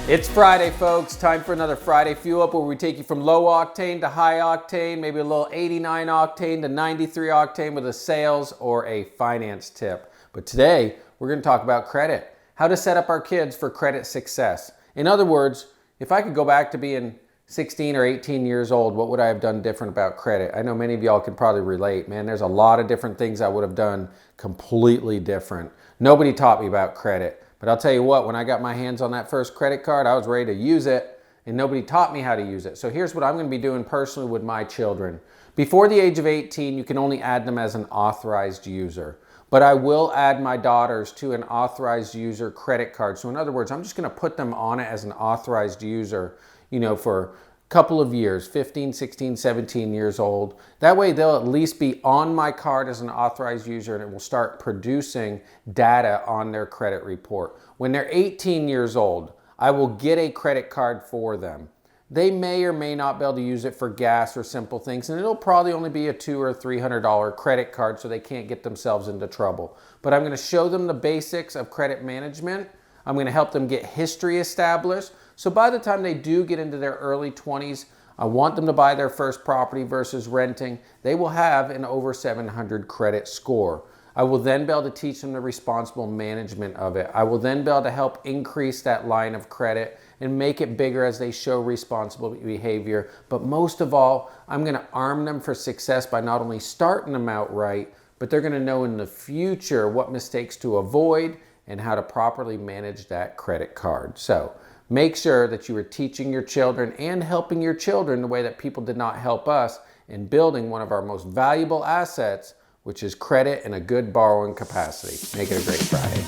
It's Friday, folks. Time for another Friday Fuel Up where we take you from low octane to high octane, maybe a little 89 octane to 93 octane with a sales or a finance tip. But today, we're going to talk about credit, how to set up our kids for credit success. In other words, if I could go back to being 16 or 18 years old, what would I have done different about credit? I know many of y'all can probably relate. Man, there's a lot of different things I would have done completely different. Nobody taught me about credit. But I'll tell you what, when I got my hands on that first credit card, I was ready to use it, and nobody taught me how to use it. So here's what I'm going to be doing personally with my children. Before the age of 18, you can only add them as an authorized user. But I will add my daughters to an authorized user credit card. So in other words, I'm just going to put them on it as an authorized user, for a couple of years, 15, 16, 17 years old. That way they'll at least be on my card as an authorized user, and it will start producing data on their credit report. When they're 18 years old, I will get a credit card for them. They may or may not be able to use it for gas or simple things, and it'll probably only be a $200 or $300 credit card, so they can't get themselves into trouble. But I'm going to show them the basics of credit management. I'm going to help them get history established. So by the time they do get into their early 20s, I want them to buy their first property versus renting. They will have an over 700 credit score. I will then be able to teach them the responsible management of it. I will then be able to help increase that line of credit and make it bigger as they show responsible behavior. But most of all, I'm going to arm them for success by not only starting them out right, but they're going to know in the future what mistakes to avoid and how to properly manage that credit card. So make sure that you are teaching your children and helping your children the way that people did not help us in building one of our most valuable assets, which is credit and a good borrowing capacity. Make it a great Friday.